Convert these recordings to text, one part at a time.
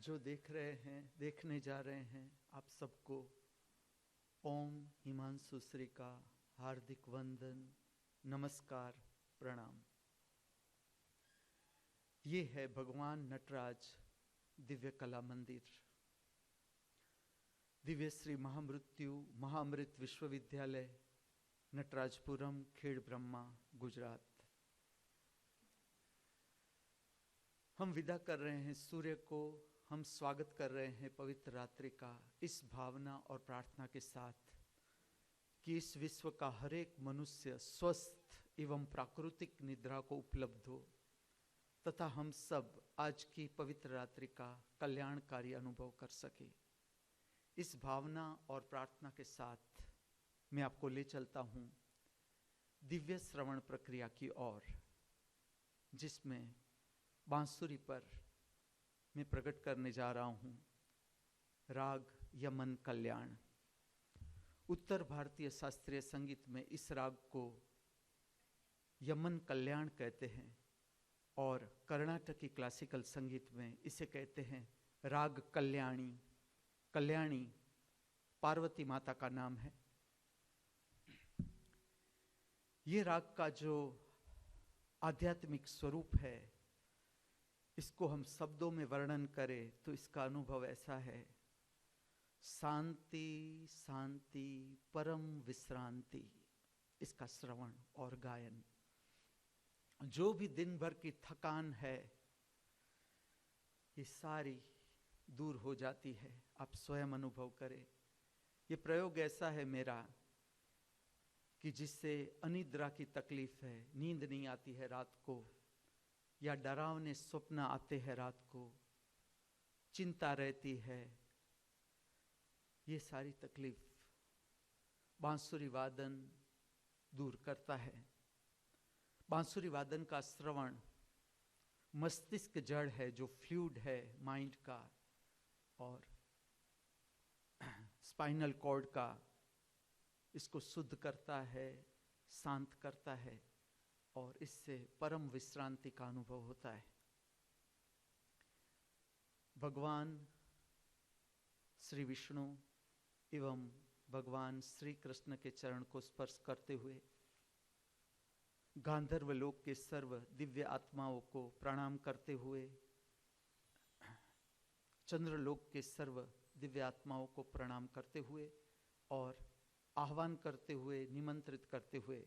जो देख रहे हैं, देखने जा रहे हैं, आप सबको ओम हिमांशु श्री का हार्दिक वंदन, नमस्कार, प्रणाम। ये है भगवान नटराज दिव्य कला मंदिर, दिव्य श्री महामृत्यु महाअमृत विश्वविद्यालय, नटराजपुरम, खेड़ ब्रह्मा, गुजरात। हम विदा कर रहे हैं सूर्य को, हम स्वागत कर रहे हैं पवित्र रात्रि का, इस भावना और प्रार्थना के साथ कि इस विश्व का हर एक मनुष्य स्वस्थ एवं प्राकृतिक निद्रा को उपलब्ध हो तथा हम सब आज की पवित्र रात्रि का कल्याणकारी अनुभव कर सके। इस भावना और प्रार्थना के साथ मैं आपको ले चलता हूँ दिव्य श्रवण प्रक्रिया की ओर, जिसमें बांसुरी पर मैं प्रकट करने जा रहा हूँ राग यमन कल्याण। उत्तर भारतीय शास्त्रीय संगीत में इस राग को यमन कल्याण कहते हैं और कर्नाटकी क्लासिकल संगीत में इसे कहते हैं राग कल्याणी। कल्याणी पार्वती माता का नाम है। ये राग का जो आध्यात्मिक स्वरूप है, इसको हम शब्दों में वर्णन करें तो इसका अनुभव ऐसा है: शांति शांति परम विश्रांति। इसका श्रवण और गायन, जो भी दिन भर की थकान है ये सारी दूर हो जाती है। आप स्वयं अनुभव करें। ये प्रयोग ऐसा है मेरा कि जिससे अनिद्रा की तकलीफ है, नींद नहीं आती है रात को, या डरावने स्वप्न आते हैं रात को, चिंता रहती है, ये सारी तकलीफ बांसुरी वादन दूर करता है। बांसुरी वादन का श्रवण मस्तिष्क जड़ है, जो फ्लूइड है माइंड का और स्पाइनल कॉर्ड का, इसको शुद्ध करता है, शांत करता है और इससे परम विश्रांति का अनुभव होता है। भगवान श्री विष्णु एवं भगवान श्री कृष्ण के चरण को स्पर्श करते हुए गांधर्व लोक के सर्व दिव्य आत्माओं को प्रणाम करते हुए, चंद्रलोक के सर्व दिव्य आत्माओं को प्रणाम करते हुए और आह्वान करते हुए, निमंत्रित करते हुए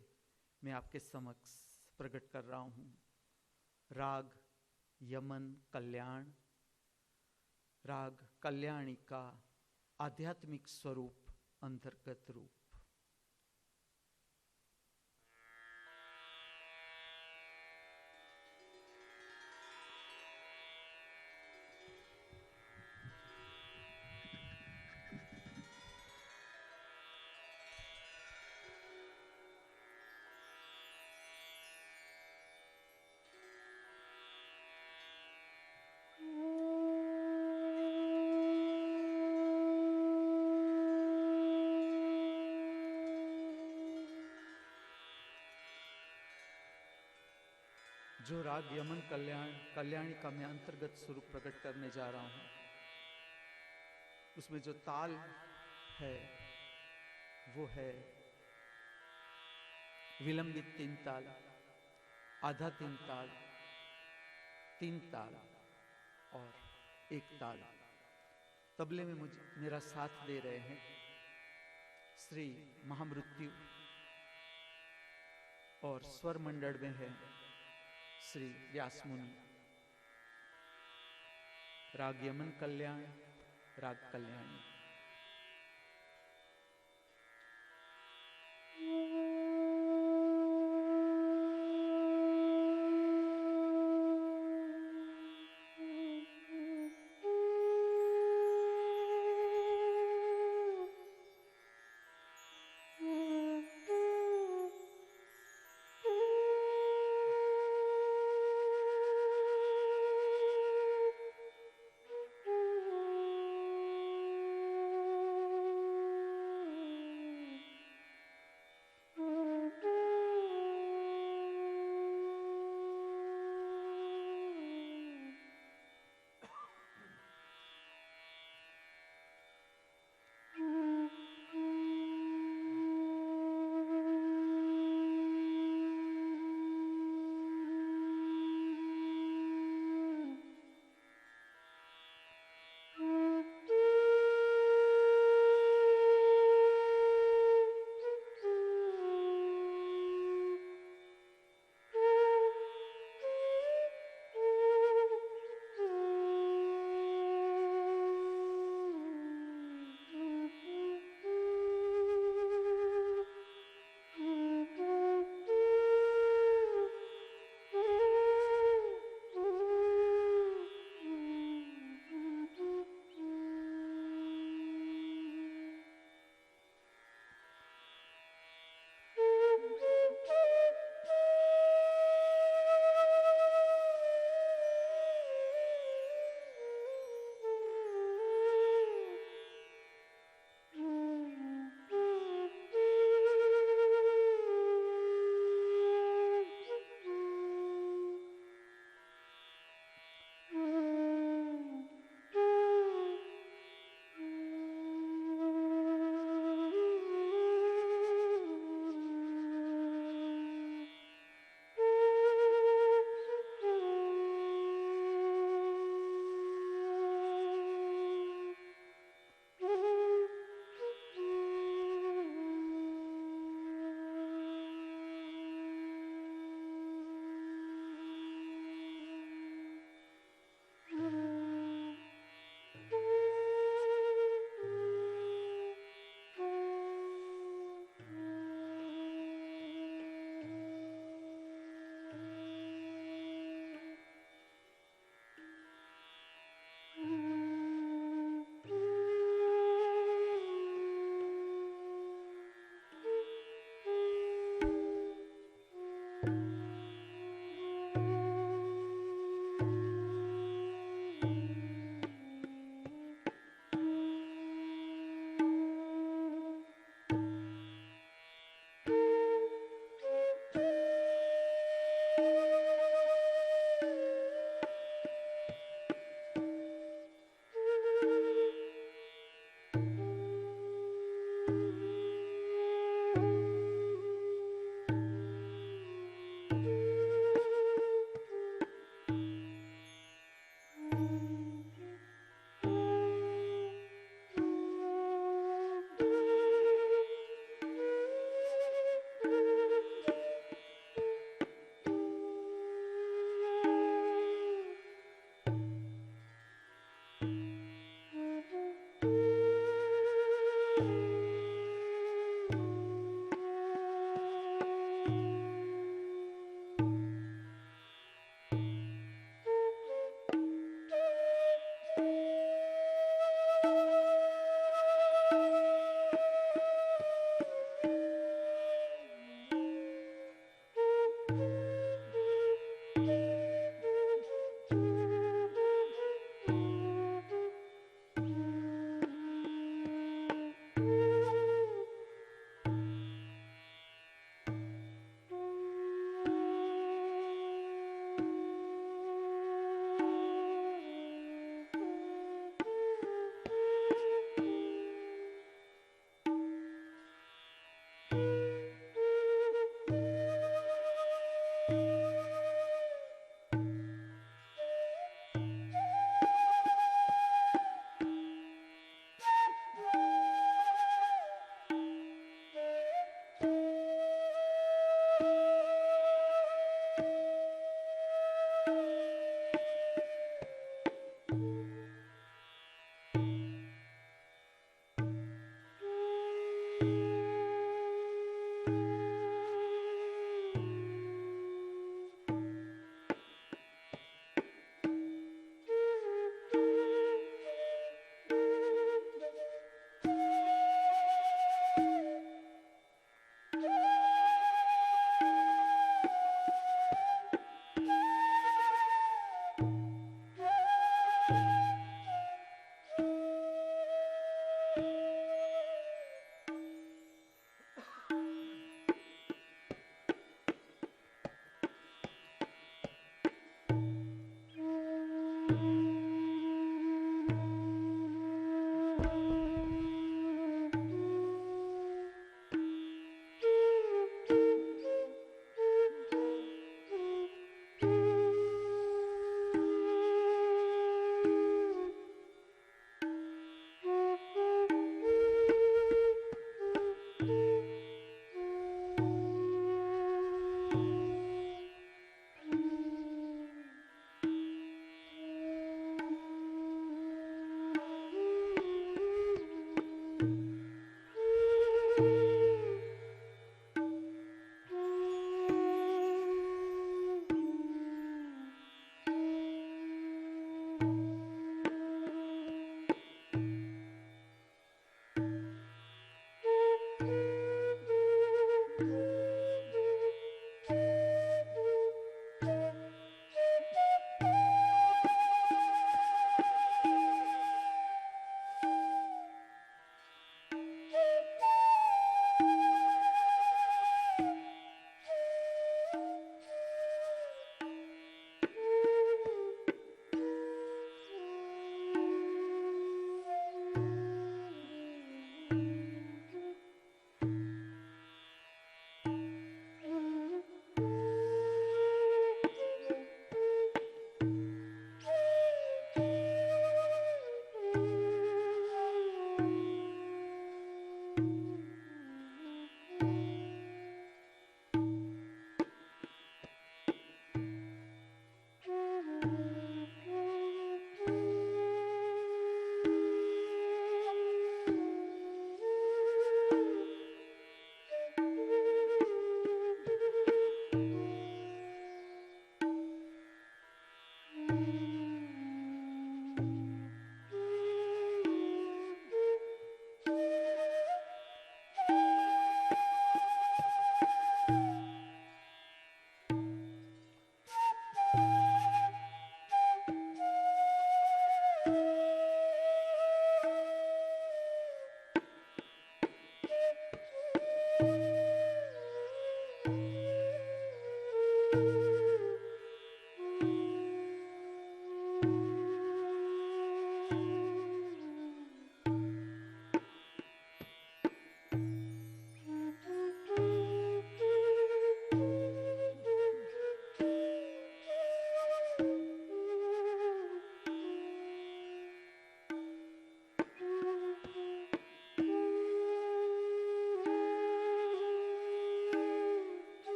मैं आपके समक्ष प्रकट कर रहा हूँ राग यमन कल्याण। राग कल्याणी का आध्यात्मिक स्वरूप, अंतर्गत रूप। जो राग यमन कल्याण कल्याणी का मैं अंतर्गत स्वरूप प्रकट करने जा रहा हूँ, उसमें जो ताल है वो है विलंबित 3 ताल, आधा 3 ताल, 3 ताल और 1 ताल। तबले में मेरा साथ दे रहे हैं श्री महामृत्यु और स्वर मंडल में है श्री व्यास मुनि। राग यमन कल्याण, राग कल्याणी।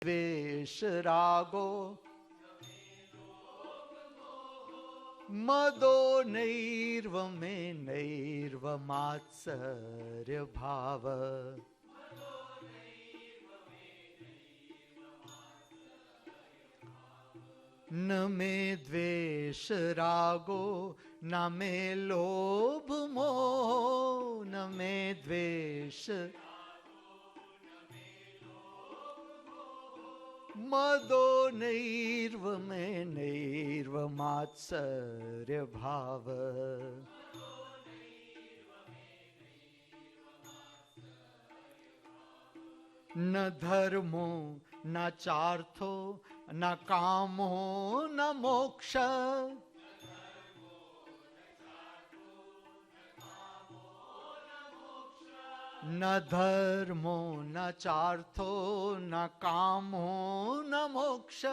द्वेष रागो मदो नैर्व मे नैर्व मात्सर्य भाव न मे द्वेष रागो न मे लोभ मोह न मे द्वेष मदो नैर्व मे नैर्व मात्सर्य भाव न धर्मो न चार्थो न कामो न मोक्ष न धर्मो न चार्थो न कामो न मोक्ष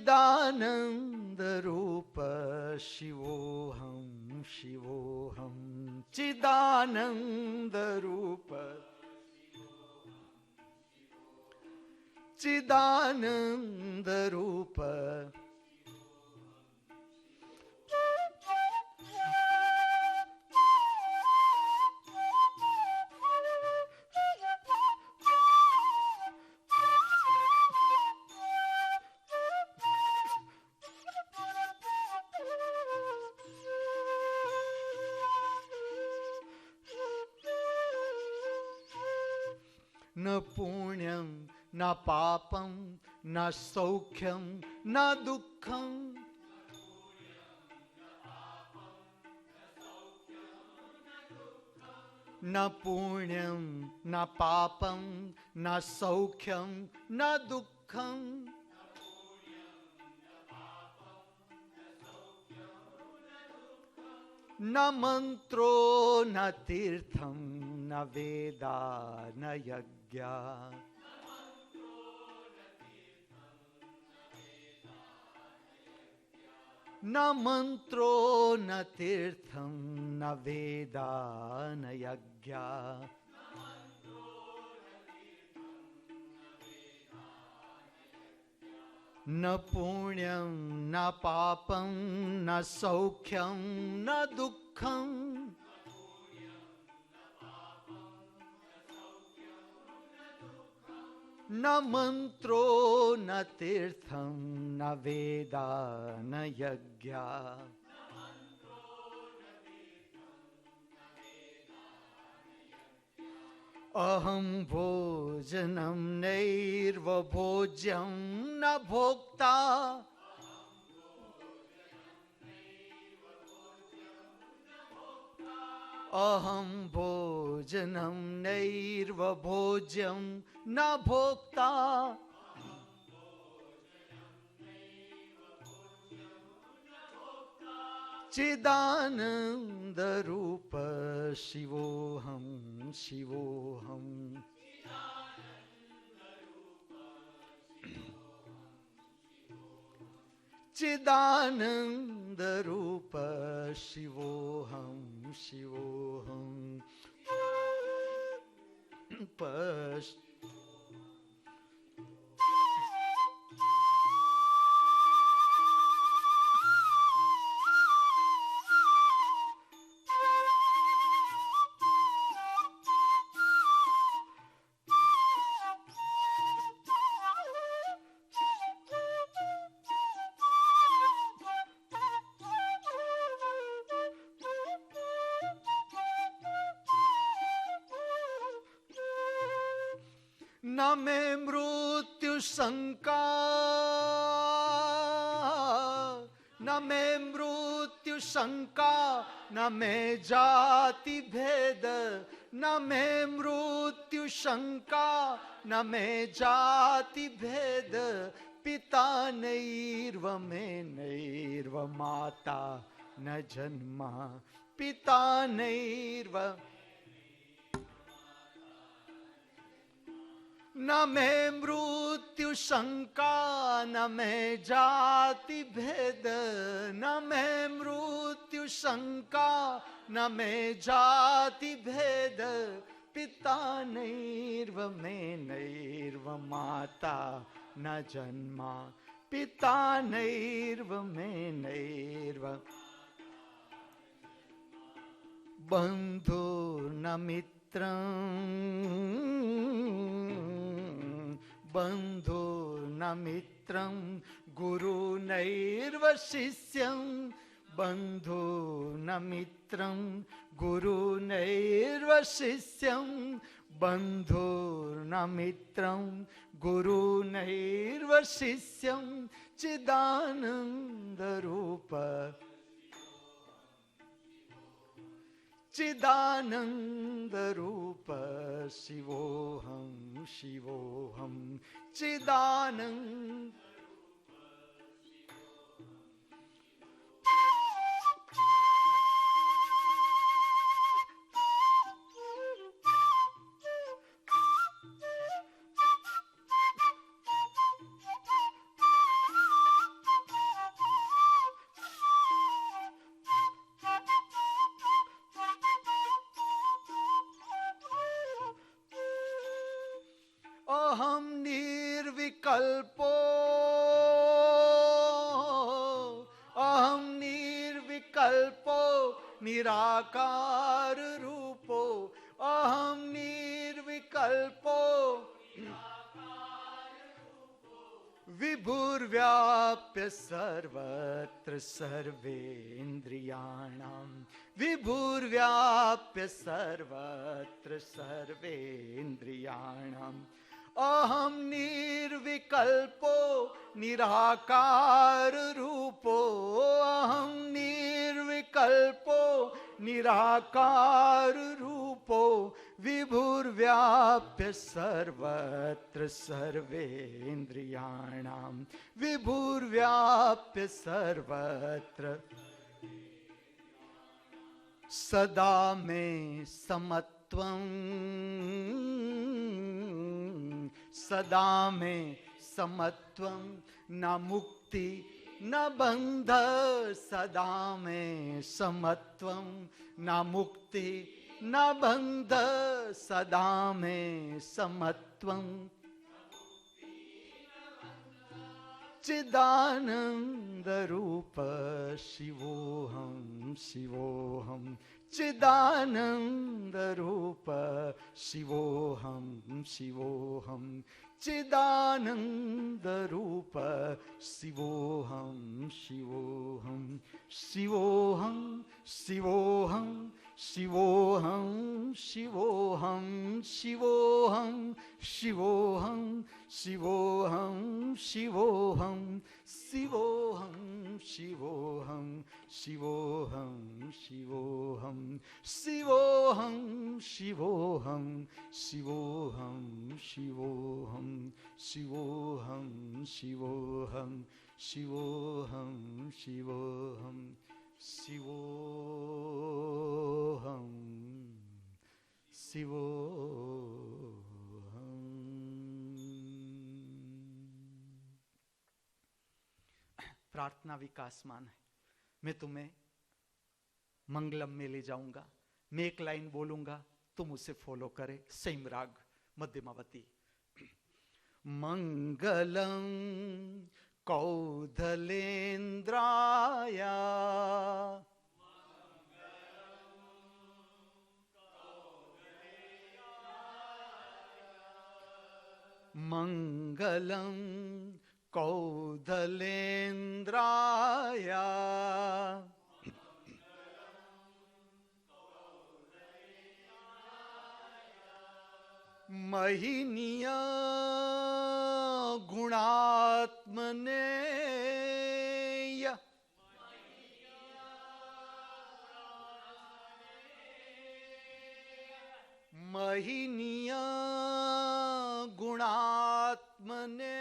चिदानंद रूप शिवोहम शिवोहम चिदानंद रूप चिदानंद रूप न पुण्यं न पापं न सौख्यं न दुःखं न पुण्यं न पापं न सौख्यं न दुःखं न मंत्रो न तीर्थं न वेदा न यज्ञा न मंत्रो न तीर्थं न वेदा न यज्ञा न पुण्यं न पापं न सौख्यं न दुःखं न मंत्रो न तीर्थं न वेदा न यज्ञा अहं भोजनं नैव भोज्यं न भोक्ता अहं भोजनं नैव भोज्यं न भोक्ता चिदानंद रूप शिवोहम शिवोहम चिदानंद रूप शिवोहम शिवोहम न मे मृत्यु शंका न मे मृत्यु शंका न मे जाति भेद न मे मृत्यु शंका न मे जाति भेद पिता नैर्व मे नैर्व माता न जन्मा पिता नैर्व न मे मृत्यु मृत्यु शंका न मैं जाति भेद, न मैं मृत्यु शंका न मैं जाति भेद, पिता नैर्व में नैर्व माता न जन्मा, पिता नैर्व में नैर्व बंधु न मित्रं, बंधु न मित्रं, गुरु नैर्व शिष्यं, बंधु न मित्रं, गुरु नैर्व शिष्यं, बंधु न मित्रं, गुरु नैर्व शिष्यं, चिदानंद रूप चिदानंद रूप शिवोहम शिवोहम, चिदानंद अहम निर्विकल्पो, अहम निर्विकल्पो, निराकार रूपो, अहम निर्विकल्पो, विभुर्व्याप्य सर्वत्र सर्वेन्द्रियाणां, विभुर्व्याप्य सर्वत्र सर्वेन्द्रियाणाम्, अहम निर्विकल्पो, निराकार रूपो, अहम निर्विकल्पो, निराकार रूपो, विभुर्व्याप्य सर्वत्र सर्वेन्द्रियाणां, विभुर्व्याप्य सर्वत्र सदा में समत्वं, सदा में समत्वं, न मुक्ति न बंध, सदा में समत्वं, न मुक्ति न बंध, सदा में समत्वं, चिदानंद रूप शिवोहम शिवोहम, चिदानंद रूप शिवोहम शिवोहम, चिदानंद रूप शिवोहम शिवोहम, शिवोहम शिवोहम, शिवोहम शिवोहम, शिवोहम शिवोहम, शिवोहम शिवोहम, शिवोहम शिवोहम, शिवोहम शिवोहम, शिवोहम शिवोहम, शिवोहम शिवोहम, शिवोहम शिवोहम, शिवोहम शिवोहम, शिवोहम शिवोहम। प्रार्थना विकासमान है। मैं तुम्हें मंगलम में ले जाऊंगा, मैं एक लाइन बोलूंगा, तुम उसे फॉलो करे। सेम राग मध्यमावती। मंगलम कौधलेन्द्राय, मंगलम कौधलेन्द्राय, महिनिया गुणात्मने, महिनिया गुणात्मने,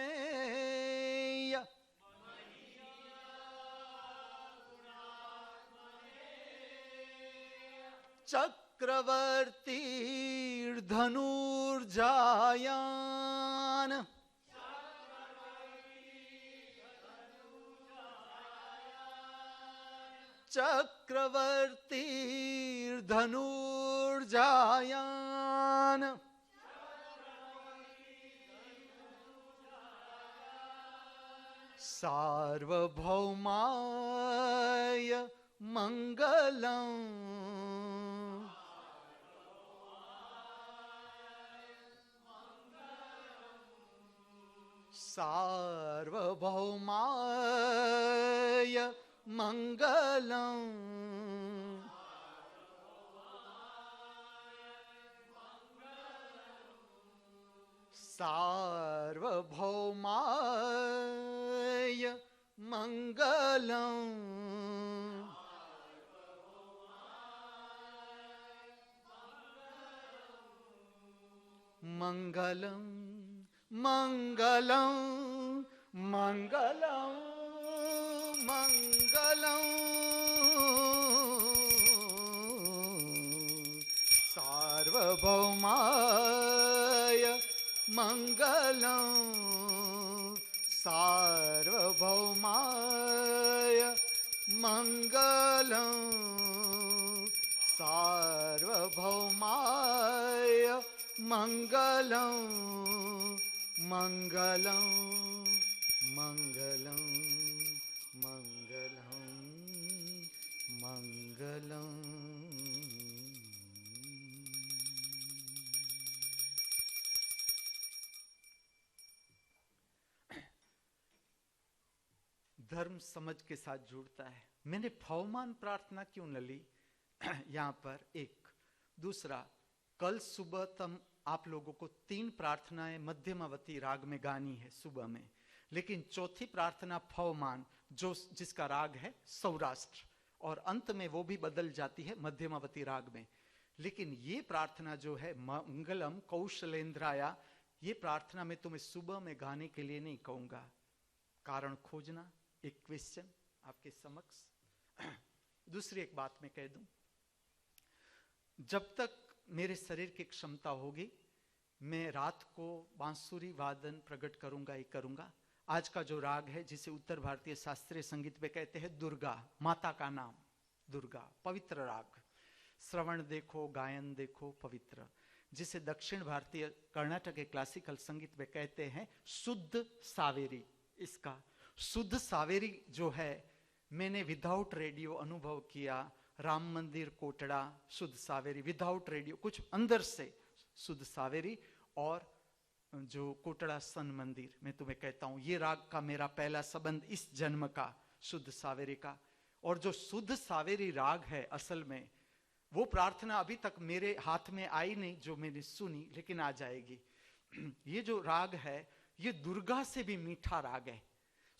चक्रवर्ती धनुर्जायान, चक्रवर्तीर्धनुर्जायान् सार्वभौमाय मंगलम् सार्वभौमाय मंगलम् सार्वभौमाय मंगलम् मंगलम् मंगलम् मंगलम् मंगलम् सार्वभौमाय मंगलम् सार्वभौमाय मंगलम् सार्वभौमाय मंगलम् मंगलम् मंगलम् मंगलम् मंगलम्। धर्म समझ के साथ जुड़ता है। मैंने भवमान प्रार्थना क्यों न ली यहाँ पर? एक दूसरा, कल सुबह तम आप लोगों को 3 प्रार्थनाएं मध्यमावती राग में गानी है सुबह में, लेकिन चौथी प्रार्थना भवमान जो जिसका राग है सौराष्ट्र, और अंत में वो भी बदल जाती है मध्यमावती राग में। लेकिन ये प्रार्थना जो है मंगलम कौशलेंद्राया, ये प्रार्थना मैं तुम्हें सुबह में गाने के लिए नहीं कहूंगा। कारण खोजना, एक क्वेश्चन आपके समक्ष। दूसरी एक बात मैं कह दूं, जब तक मेरे शरीर की क्षमता होगी मैं रात को बांसुरी वादन प्रकट करूंगा ही करूंगा। आज का जो राग है जिसे उत्तर भारतीय शास्त्रीय संगीत में कहते हैं दुर्गा, माता का नाम दुर्गा, पवित्र राग। श्रवण देखो, गायन देखो, पवित्र। जिसे दक्षिण भारतीय कर्नाटक के क्लासिकल संगीत में कहते हैं शुद्ध सावेरी। इसका शुद्ध सावेरी जो है मैंने विदाउट रेडियो अनुभव किया। राम मंदिर कोटड़ा शुद्ध सावेरी विदाउट रेडियो, कुछ अंदर से शुद्ध सावेरी। और जो कोटड़ा सन मंदिर, मैं तुम्हें कहता हूं ये राग का मेरा पहला संबंध इस जन्म का शुद्ध सावेरी का। और जो शुद्ध सावेरी राग है असल में वो प्रार्थना अभी तक मेरे हाथ में आई नहीं जो मैंने सुनी, लेकिन आ जाएगी। ये जो राग है ये दुर्गा से भी मीठा राग है।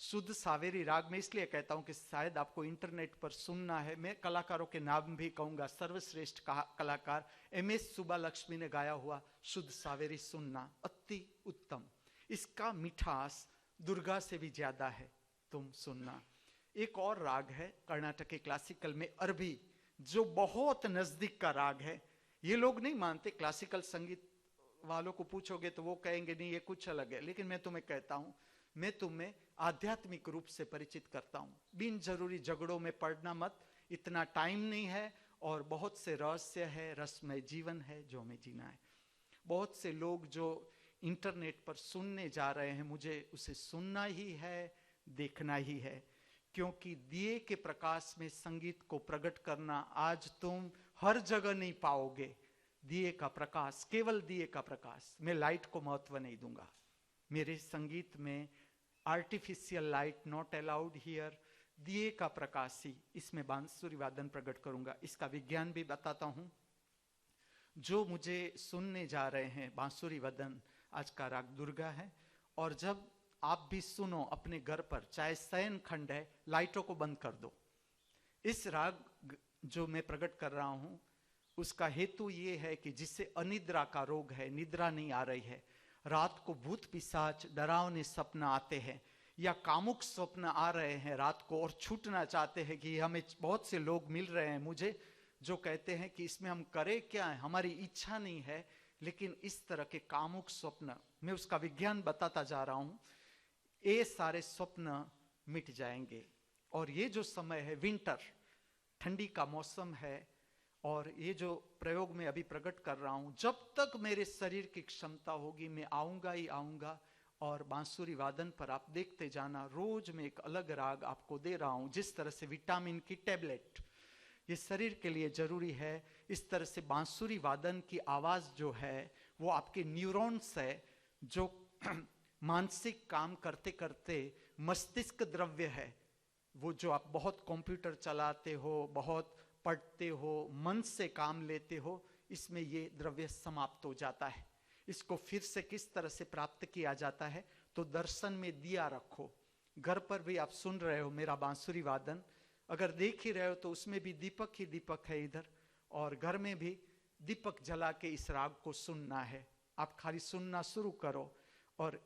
शुद्ध सावेरी राग में इसलिए कहता हूं कि शायद आपको इंटरनेट पर सुनना है। मैं कलाकारों के नाम भी कहूंगा। सर्वश्रेष्ठ कलाकार एमएस सुब्बालक्ष्मी ने गाया हुआ शुद्ध सावेरी सुनना अति उत्तम। इसका मिठास दुर्गा से भी ज्यादा है, तुम सुनना। एक और राग है कर्नाटक के क्लासिकल में अरबी, जो बहुत नजदीक का राग है। ये लोग नहीं मानते, क्लासिकल संगीत वालों को पूछोगे तो वो कहेंगे नहीं ये कुछ अलग है। लेकिन मैं तुम्हें कहता हूं, मैं तुम्हें आध्यात्मिक रूप से परिचित करता हूं। बिन जरूरी झगड़ों में पड़ना मत, इतना टाइम नहीं है और बहुत से रहस्य है, रसमय जीवन है जो हमें जीना है। बहुत से लोग जो इंटरनेट पर सुनने जा रहे हैं, मुझे उसे सुनना ही है, देखना ही है, क्योंकि दिए के प्रकाश में संगीत को प्रकट करना आज तुम हर जगह नहीं पाओगे। दिए का प्रकाश, केवल दिए का प्रकाश। मैं लाइट को महत्व नहीं दूंगा। मेरे संगीत में artificial light not allowed here. दिए का प्रकाश ही, इसमें बांसुरी वादन प्रकट करूंगा। इसका विज्ञान भी बताता हूं। जो मुझे सुनने जा रहे हैं बांसुरी वादन, आज का राग दुर्गा है। और जब आप भी सुनो अपने घर पर, चाहे शयन खंड है, लाइटों को बंद कर दो। इस राग जो मैं प्रकट कर रहा हूं उसका हेतु ये है कि जिससे अनिद्रा का रोग है, निद्रा नहीं आ रही है, रात को भूत पिशाच डरावने सपना आते हैं या कामुक स्वप्न आ रहे हैं रात को और छूटना चाहते हैं कि हमें, बहुत से लोग मिल रहे हैं मुझे जो कहते हैं कि इसमें हम करें क्या है, हमारी इच्छा नहीं है। लेकिन इस तरह के कामुक स्वप्न, मैं उसका विज्ञान बताता जा रहा हूं, ये सारे स्वप्न मिट जाएंगे। और ये जो समय है विंटर, ठंडी का मौसम है और ये जो प्रयोग में अभी प्रकट कर रहा हूं, जब तक मेरे शरीर की क्षमता होगी मैं आऊंगा ही आऊंगा। और बांसुरी वादन पर आप देखते जाना, रोज मैं एक अलग राग आपको दे रहा हूं। जिस तरह से विटामिन की टैबलेट ये शरीर के लिए जरूरी है, इस तरह से बांसुरी वादन की आवाज जो है वो आपके न्यूरॉन्स है जो मानसिक काम करते करते मस्तिष्क द्रव्य है, वो जो आप बहुत कंप्यूटर चलाते हो, बहुत पढ़ते हो, मन से काम लेते हो, इसमें ये द्रव्य समाप्त हो जाता है। इसको फिर से किस तरह से प्राप्त किया जाता है, तो दर्शन में दिया रखो। घर पर भी आप सुन रहे हो मेरा बांसुरी वादन, अगर देख ही रहे हो तो उसमें भी दीपक ही दीपक है इधर, और घर में भी दीपक जला के इस राग को सुनना है। आप खाली सुनना शुरू करो। और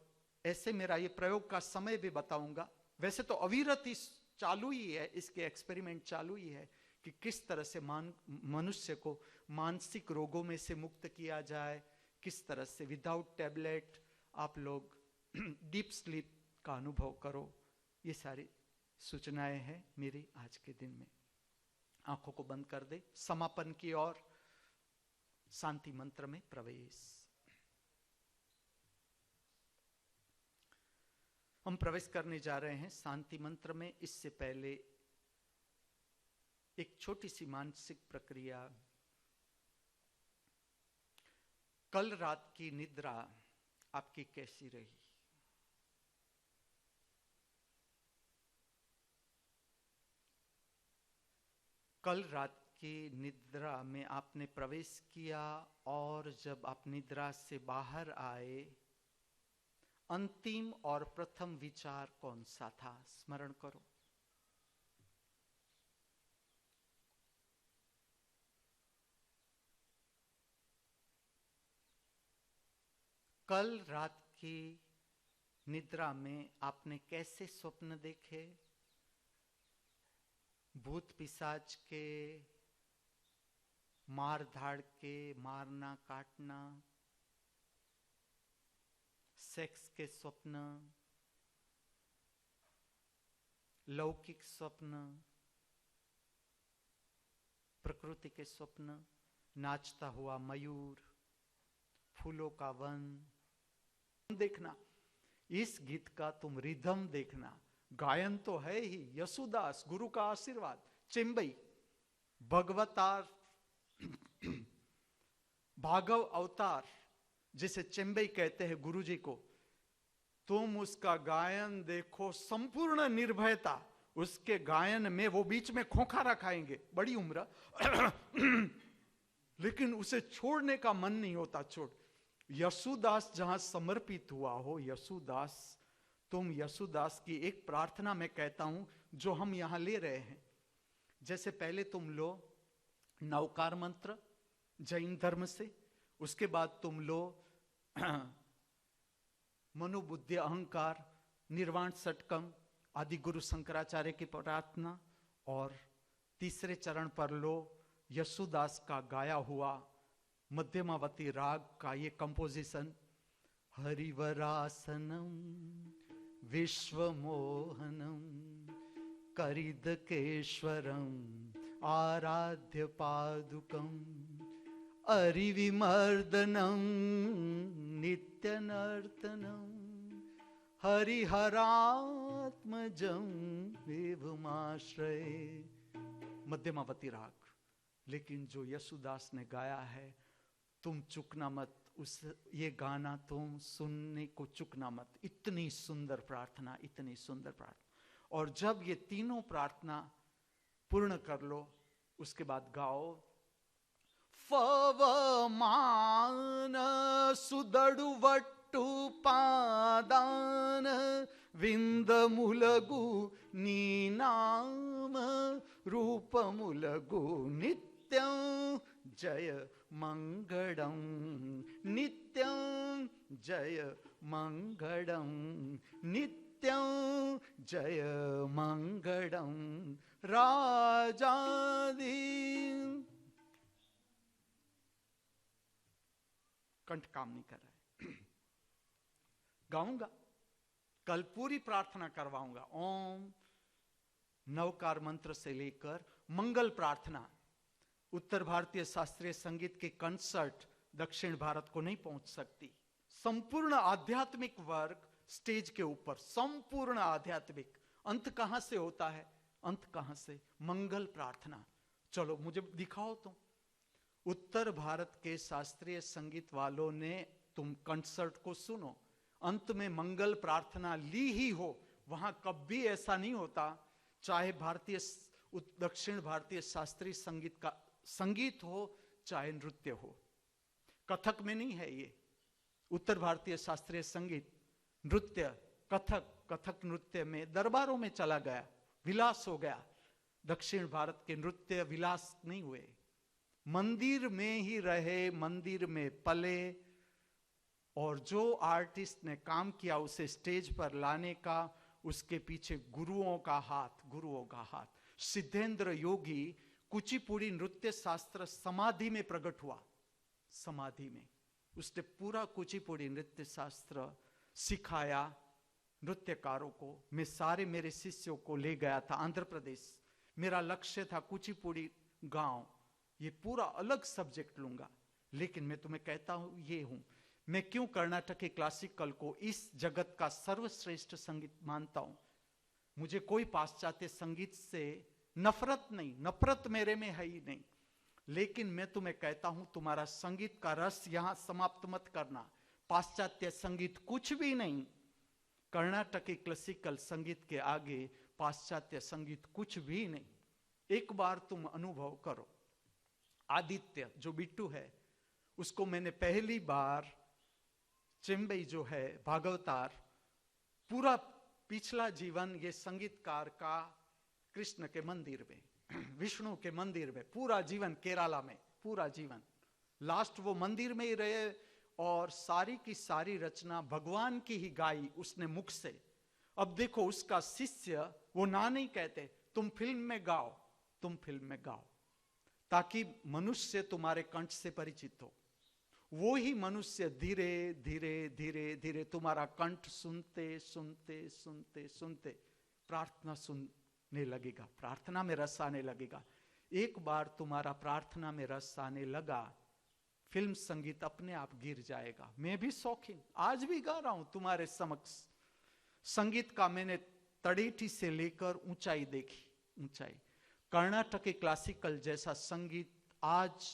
ऐसे मेरा ये प्रयोग का समय भी बताऊंगा। वैसे तो अविरत चालू ही है, इसके एक्सपेरिमेंट चालू ही है कि किस तरह से मनुष्य को मानसिक रोगों में से मुक्त किया जाए, किस तरह से विदाउट टैबलेट आप लोग डीप स्लीप का अनुभव करो। ये सारी सूचनाएं हैं मेरी आज के दिन में। आंखों को बंद कर दे, समापन की ओर शांति मंत्र में प्रवेश। हम प्रवेश करने जा रहे हैं शांति मंत्र में। इससे पहले एक छोटी सी मानसिक प्रक्रिया। कल रात की निद्रा आपकी कैसी रही? कल रात की निद्रा में आपने प्रवेश किया और जब आप निद्रा से बाहर आए, अंतिम और प्रथम विचार कौन सा था? स्मरण करो। कल रात की निद्रा में आपने कैसे स्वप्न देखे? भूत पिशाच के, मार धाड़ के, मारना काटना, सेक्स के स्वप्न, लौकिक स्वप्न, प्रकृति के स्वप्न, नाचता हुआ मयूर, फूलों का वन। देखना इस गीत का तुम रिदम देखना। गायन तो है ही, यशुदास गुरु का आशीर्वाद, चेम्बई भगवतार भागव अवतार जिसे चेम्बई कहते हैं गुरु जी को, तुम उसका गायन देखो, संपूर्ण निर्भयता उसके गायन में। वो बीच में खोखा खाएंगे, बड़ी उम्र लेकिन उसे छोड़ने का मन नहीं होता। छोड़, यशुदास जहां समर्पित हुआ हो, यशुदास, तुम यशुदास की एक प्रार्थना मैं कहता हूं जो हम यहां ले रहे हैं। जैसे पहले तुम लो नवकार मंत्र जैन धर्म से, उसके बाद तुम लो मनोबुद्धि अहंकार निर्वाण षटकम आदि गुरु शंकराचार्य की प्रार्थना, और तीसरे चरण पर लो यशुदास का गाया हुआ मध्यमावती राग का ये कंपोजिशन, हरिवरासनम विश्वमोहनम करिदकेश्वरम आराध्य पादुकम अरिविमर्दनम नित्यनर्तनम हरिहरात्मजं एवमाश्रये। मध्यमावती राग। लेकिन जो यशुदास ने गाया है, तुम चुकना मत, उस ये गाना तुम सुनने को चुकना मत। इतनी सुंदर प्रार्थना, इतनी सुंदर प्रार्थना। और जब ये तीनों प्रार्थना पूर्ण कर लो, उसके बाद गाओ, फवमान सुदड़ुवट्टु पादान विंद मुलगु नीनाम रूप मुलगु नित्यं जय मंगलम, नित्यं जय मंगलम, नित्यं जय मंगलम। राजादी कंठ काम नहीं कर रहा है। गाऊंगा, कल पूरी प्रार्थना करवाऊंगा। ओम नवकार मंत्र से लेकर मंगल प्रार्थना। उत्तर भारतीय शास्त्रीय संगीत के कंसर्ट दक्षिण भारत को नहीं पहुंच सकती। संपूर्ण आध्यात्मिक वर्ग स्टेज के ऊपर, संपूर्ण आध्यात्मिक। अंत कहां से होता है? अंत कहां से? मंगल प्रार्थना। चलो मुझे दिखाओ तुम। उत्तर भारत के शास्त्रीय संगीत वालों ने, तुम कंसर्ट को सुनो, अंत में मंगल प्रार्थना ली ही हो। वहां कभी ऐसा नहीं होता, चाहे भारतीय दक्षिण भारतीय शास्त्रीय संगीत का संगीत हो, चाहे नृत्य हो। कथक में नहीं है ये। उत्तर भारतीय शास्त्रीय संगीत, नृत्य, कथक नृत्य में दरबारों में चला गया, विलास हो गया। दक्षिण भारत के नृत्य विलास नहीं हुए, मंदिर में ही रहे, मंदिर में पले। और जो आर्टिस्ट ने काम किया उसे स्टेज पर लाने का, उसके पीछे गुरुओं का हाथ। सिद्धेंद्र योगी कुचिपुड़ी नृत्य शास्त्र समाधि में प्रकट हुआ। समाधि में उसने पूरा कुचिपुड़ी नृत्य शास्त्र सिखाया नृत्यकारों को। मैं सारे मेरे शिष्यों को ले गया था आंध्र प्रदेश। मेरा लक्ष्य था कुचिपुड़ी गांव। ये पूरा अलग सब्जेक्ट लूंगा, लेकिन मैं तुम्हें कहता हूं ये हूं मैं क्यों कर्नाटक के क्लासिकल को इस जगत का सर्वश्रेष्ठ संगीत मानता हूं। मुझे कोई पाश्चात्य संगीत से नफरत नहीं, नफरत मेरे में है ही नहीं। लेकिन मैं तुम्हें कहता हूं, तुम्हारा संगीत का रस यहां समाप्त मत करना। पाश्चात्य संगीत कुछ भी नहीं। कर्नाटक के क्लासिकल संगीत के आगे पाश्चात्य संगीत कुछ भी नहीं। एक बार तुम अनुभव करो। आदित्य जो बिट्टू है, उसको मैंने पहली बार चेम्बई जो है भागवतार, पूरा पिछला जीवन ये संगीतकार का कृष्ण के मंदिर में, विष्णु के मंदिर में, पूरा जीवन केरला में, पूरा जीवन लास्ट वो मंदिर में ही रहे। और सारी की सारी रचना भगवान की ही गाई उसने मुख से। अब देखो उसका शिष्य, वो ना नहीं कहते तुम फिल्म में गाओ, तुम फिल्म में गाओ, ताकि मनुष्य तुम्हारे कंठ से परिचित हो। वो ही मनुष्य धीरे धीरे धीरे धीरे तुम्हारा कंठ सुनते सुनते सुनते सुनते प्रार्थना सुनने लगेगा, प्रार्थना में रस आने लगेगा। एक बार तुम्हारा प्रार्थना में रस आने लगा, फिल्म संगीत अपने आप गिर जाएगा। मैं भी शौकीन, आज भी गा रहा हूं तुम्हारे समक्ष। संगीत का मैंने तड़ेठी से लेकर ऊंचाई देखी, ऊंचाई। कर्नाटक के क्लासिकल जैसा संगीत आज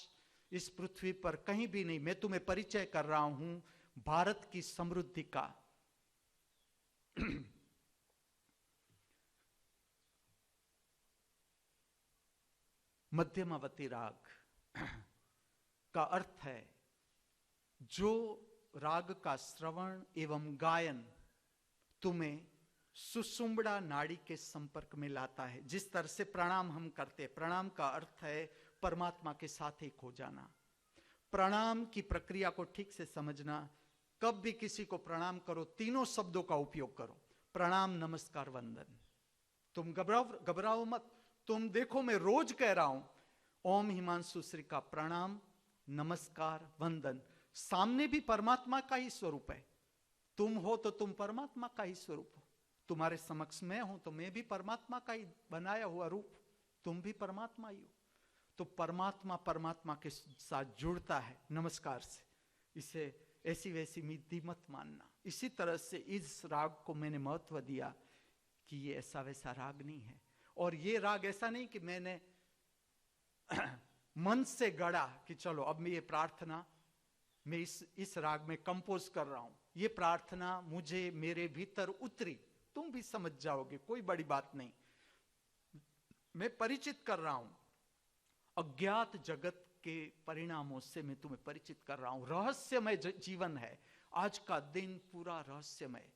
इस पृथ्वी पर कहीं भी नहीं। मैं तुम्हें परिचय कर रहा हूं भारत की समृद्धि का। मध्यमावती राग का अर्थ है जो राग का श्रवण एवं गायन तुम्हें सुषुम्बड़ा नाड़ी के संपर्क में लाता है। जिस तरह से प्रणाम हम करते हैं, प्रणाम का अर्थ है परमात्मा के साथ एक हो जाना। प्रणाम की प्रक्रिया को ठीक से समझना। कब भी किसी को प्रणाम करो, तीनों शब्दों का उपयोग करो, प्रणाम, नमस्कार, वंदन। तुम घबराओ मत। तुम देखो मैं रोज कह रहा हूं ओम हिमांशु श्री का प्रणाम, नमस्कार, वंदन। सामने भी परमात्मा का ही स्वरूप है। तुम हो तो तुम परमात्मा का ही स्वरूप हो। तुम्हारे समक्ष मैं हूं तो मैं भी परमात्मा का ही बनाया हुआ रूप, तुम भी परमात्मा ही हो। तो परमात्मा परमात्मा के साथ जुड़ता है नमस्कार से। इसे ऐसी वैसी मिति मत मानना। इसी तरह से इस राग को मैंने महत्व दिया कि ये ऐसा वैसा राग नहीं है। और ये राग ऐसा नहीं कि मैंने मन से गढ़ा कि चलो अब मैं ये प्रार्थना मैं इस राग में कंपोज कर रहा हूं। ये प्रार्थना मुझे मेरे भीतर उतरी, तुम भी समझ जाओगे, कोई बड़ी बात नहीं। मैं परिचित कर रहा हूं अज्ञात जगत के परिणामों से, मैं तुम्हें परिचित कर रहा हूं। रहस्यमय जीवन है आज का दिन, पूरा रहस्यमय,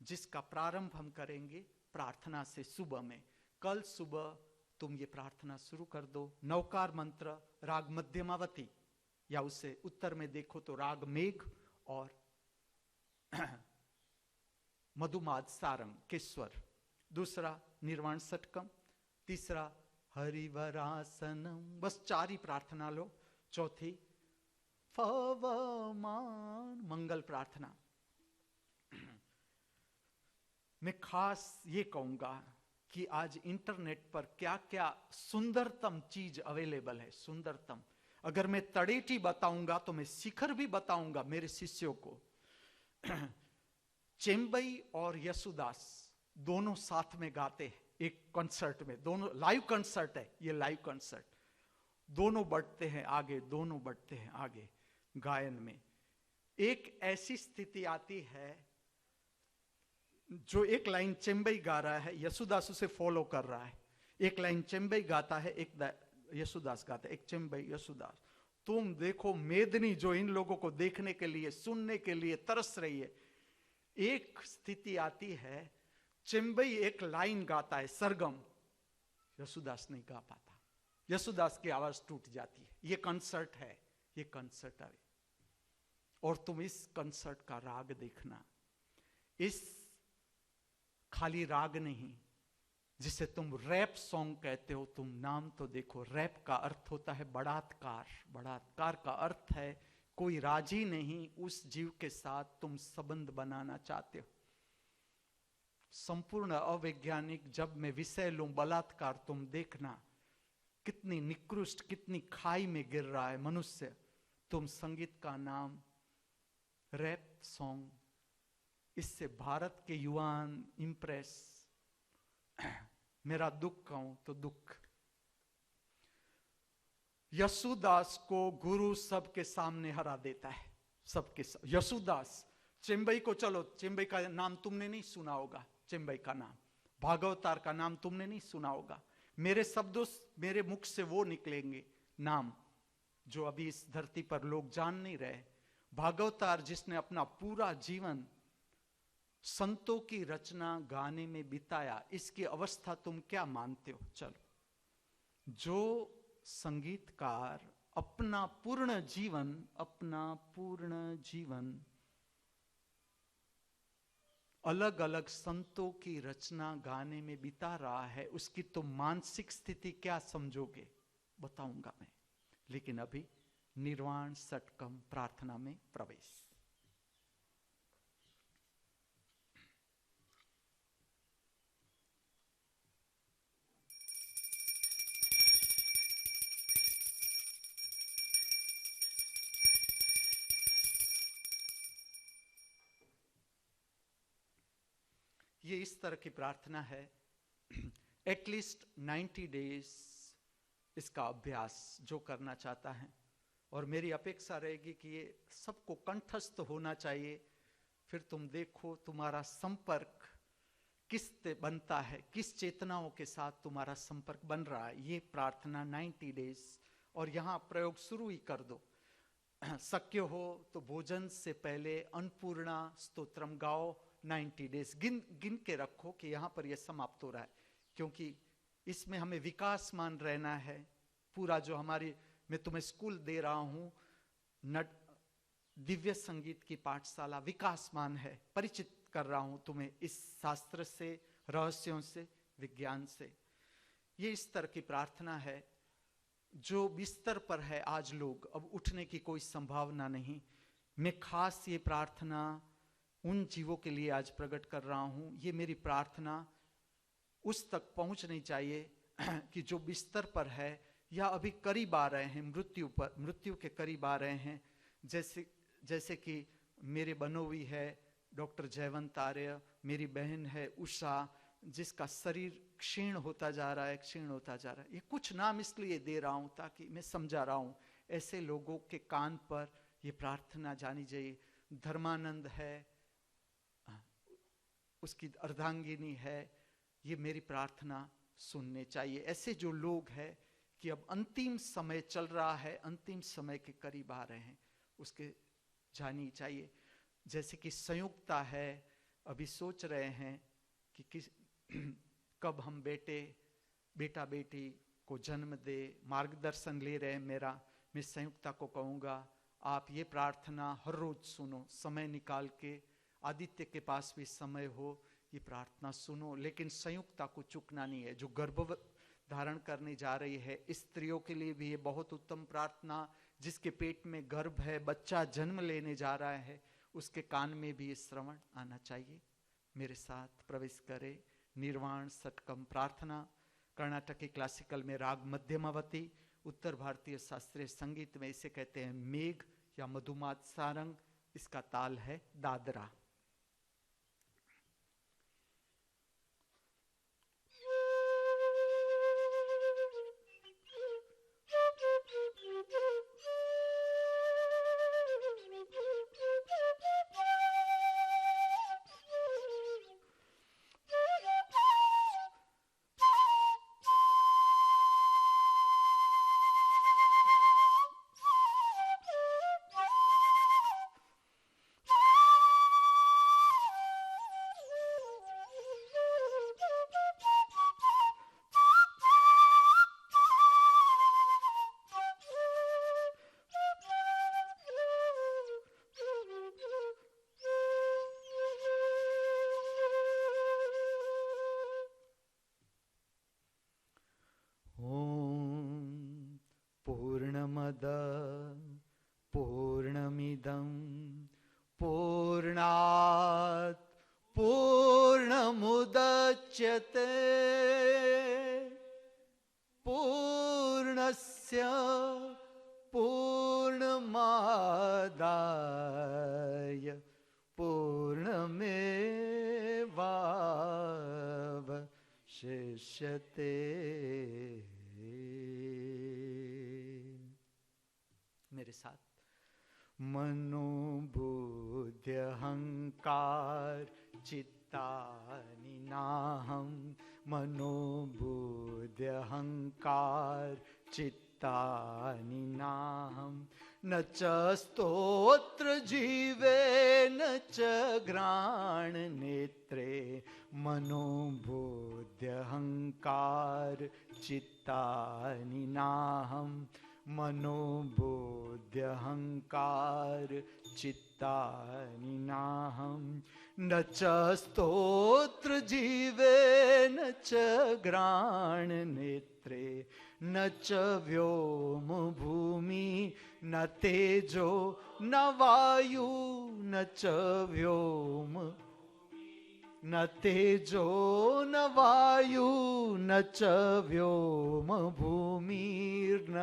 जिसका प्रारंभ हम करेंगे प्रार्थना से सुबह में। कल सुबह तुम ये प्रार्थना शुरू कर दो। नवकार मंत्र राग मध्यमावती, या उसे उत्तर में देखो तो राग मेघ और मधुमाद सारंग के स्वर। दूसरा निर्वाण षटकम, तीसरा हरिवरासनम। बस 4 ही प्रार्थना लो। चौथी पवमान मंगल प्रार्थना। मैं खास ये कहूंगा कि आज इंटरनेट पर क्या क्या सुंदरतम चीज अवेलेबल है, सुंदरतम। अगर मैं तड़ेटी बताऊंगा तो मैं शिखर भी बताऊंगा मेरे शिष्यों को। चेम्बई और यसुदास दोनों साथ में गाते हैं एक कंसर्ट में, दोनों लाइव कंसर्ट है, ये लाइव कंसर्ट। दोनों बढ़ते हैं आगे, दोनों बढ़ते हैं आगे गायन में। एक ऐसी स्थिति आती है जो एक लाइन चेम्बई गा रहा है, यसुदास उसे फॉलो कर रहा है। एक लाइन चेम्बई गाता है, एक यसुदास गाता है, एक चेम्बई यसुदास। तुम देखो मेदनी जो इन लोगों को देखने के लिए, सुनने के लिए तरस रही है। एक स्थिति आती है, चेम्बई एक लाइन गाता है सरगम, यसुदास नहीं गा पाता, यसुदास की आवाज टूट जाती है। ये कंसर्ट है, ये कंसर्ट है। और तुम इस कंसर्ट का राग देखना, इस खाली राग नहीं जिसे तुम रैप सॉन्ग कहते हो, तुम नाम तो देखो। रैप का अर्थ होता है बड़ात्कार। बड़ात्कार का अर्थ है कोई राजी नहीं उस जीव के साथ तुम संबंध बनाना चाहते हो। संपूर्ण अवैज्ञानिक जब मैं विषय लूं बलात्कार, तुम देखना कितनी निकृष्ट, कितनी खाई में गिर रहा है मनुष्य। तुम संगीत का नाम रैप सॉन्ग, इससे भारत के युवान इंप्रेस। मेरा दुख कहूं तो दुख। यसुदास को गुरु सबके सामने हरा देता है, सबके यसुदास। चेम्बई को, चलो चेम्बई का नाम तुमने नहीं सुना होगा, चेम्बई का नाम, भागवतार का नाम तुमने नहीं सुना होगा। मेरे शब्दों, मेरे मुख से वो निकलेंगे नाम जो अभी इस धरती पर लोग जान नहीं रहे। भागवतार जिसने अपना पूरा जीवन संतों की रचना गाने में बिताया, इसकी अवस्था तुम क्या मानते हो? चलो, जो संगीतकार अपना पूर्ण जीवन अलग अलग संतों की रचना गाने में बिता रहा है, उसकी तुम मानसिक स्थिति क्या समझोगे बताऊंगा मैं। लेकिन अभी निर्वाण षटकम प्रार्थना में प्रवेश। ये इस तरह की प्रार्थना है, एटलीस्ट 90 डेज इसका अभ्यास जो करना चाहता है। और मेरी अपेक्षा रहेगी कि ये सबको कंठस्थ होना चाहिए। फिर तुम देखो तुम्हारा संपर्क किससे बनता है, किस चेतनाओं के साथ तुम्हारा संपर्क बन रहा है। ये प्रार्थना 90 डेज, और यहाँ प्रयोग शुरू ही कर दो। शक्य हो तो भोजन से पहले अन्नपूर्णा स्तोत्रम गाओ 90 डेज। गिन के रखो कि यहाँ पर यह समाप्त हो रहा है, क्योंकि इसमें हमें विकासमान रहना है। पूरा जो हमारी, मैं तुम्हें स्कूल दे रहा हूँ, दिव्य संगीत की पाठशाला विकासमान है। परिचित कर रहा हूँ तुम्हें इस शास्त्र से, रहस्यों से, विज्ञान से। ये इस तरह की प्रार्थना है। जो बिस्तर पर है आज लोग, अब उठने की कोई संभावना नहीं। मैं खास ये प्रार्थना उन जीवों के लिए आज प्रकट कर रहा हूँ। ये मेरी प्रार्थना उस तक पहुँचनी चाहिए कि जो बिस्तर पर है या अभी करीब आ रहे हैं मृत्यु के करीब आ रहे हैं। जैसे कि मेरे बनोवी है डॉक्टर जयवंत आर्य, मेरी बहन है उषा, जिसका शरीर क्षीण होता जा रहा है। ये कुछ नाम इसलिए दे रहा हूँ ताकि मैं समझा रहा हूँ, ऐसे लोगों के कान पर ये प्रार्थना जानी चाहिए। धर्मानंद है, उसकी अर्धांगिनी है, ये मेरी प्रार्थना सुनने चाहिए। ऐसे जो लोग हैं कि अब अंतिम समय चल रहा है, अंतिम समय के करीब आ रहे हैं, उसके जानी चाहिए। जैसे कि संयुक्ता है, अभी सोच रहे हैं कि कब हम बेटा बेटी को जन्म दे, मार्गदर्शन ले रहे हैं मेरा। मैं संयुक्ता को कहूँगा आप ये प्रार्थना हर रोज सुनो, समय निकाल के। आदित्य के पास भी समय हो, ये प्रार्थना सुनो। लेकिन संयुक्ता को चूकना नहीं है, जो गर्भ धारण करने जा रही है। स्त्रियों के लिए भी ये बहुत उत्तम प्रार्थना, जिसके पेट में गर्भ है, बच्चा जन्म लेने जा रहा है, उसके कान में भी ये श्रवण आना चाहिए। मेरे साथ प्रवेश करें निर्वाण षटकम प्रार्थना, कर्नाटकी क्लासिकल में राग मध्यमावती, उत्तर भारतीय शास्त्रीय संगीत में इसे कहते हैं मेघ या मधुमात सारंग, इसका ताल है दादरा। पूर्णमिदं पूर्णात् पूर्णमुदच्यते पूर्णस्य पूर्णमादाय पूर्णमेवावशिष्यते। मेरे साथ मनोबुद्ध्यहंकार चित्तानि नाहं, मनोबुद्ध्यहंकार चित्तानि नाहं, न च स्तोत्र जीवे न च घ्राण नेत्रे, मनोबुद्ध्यहंकार चित्तानि नाहं, मनोबुद्ध्यहंकार चित्तानि नाहं, न च स्तोत्र जीवे न च घ्राण नेत्रे, न च व्योम भूमि न तेजो न वायु, न च व्योम न तेजो न वायु, न च व्योम भूमिर्न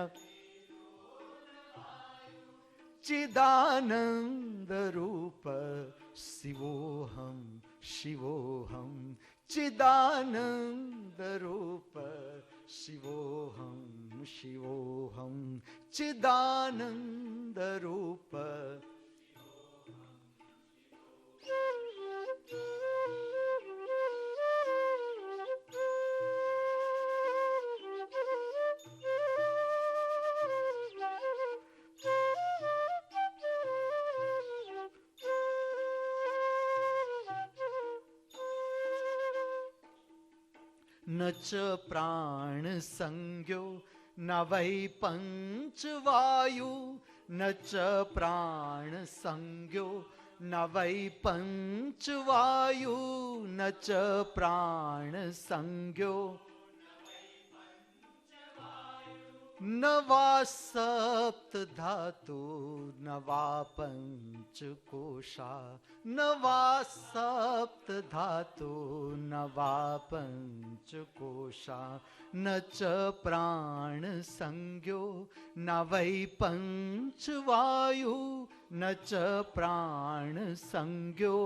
चिदानंद रूप शिवोहम शिवोहम, चिदानंद रूप शिवोहम शिवोहम, चिदानंद रूप। न च प्राण संज्ञो न वै पंचवायु, न च प्राण संज्ञो न वै पंचवायु, न च प्राण संज्ञो न वा सप्त धातु न वा पंचकोशा, न वा सप्त धातु न वा पंचकोशा, न च प्राण संज्ञो न वै पंचवायु, न च प्राण संज्ञो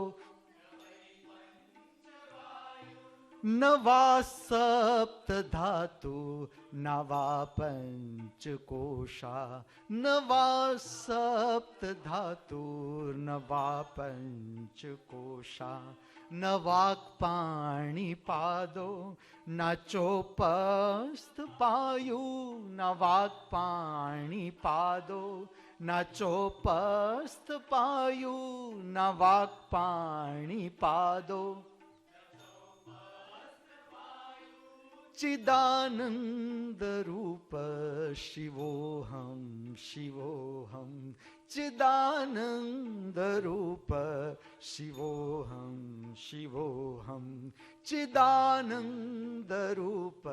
न वा सप्त धातु न वा पंचकोशा, न वा सप्त धातु न वा पंचकोशा, न वाक्पाणिपादो न चोपस्थ पायु, न वाक्पाणिपादो न चोपस्थ पायु, न वाक्पाणिपादो चिदानंद रूप शिवोहम शिवोहम, चिदानंद रूप शिवोहम शिवोहम, चिदानंद रूप।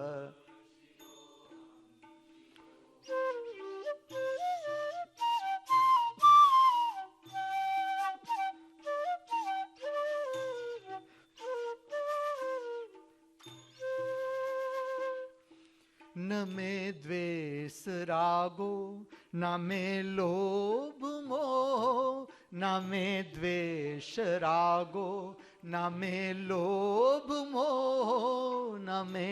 में द्वेष रागो, न में लोभ मोह, न में द्वेष रागो, न में लोभ मोह, न में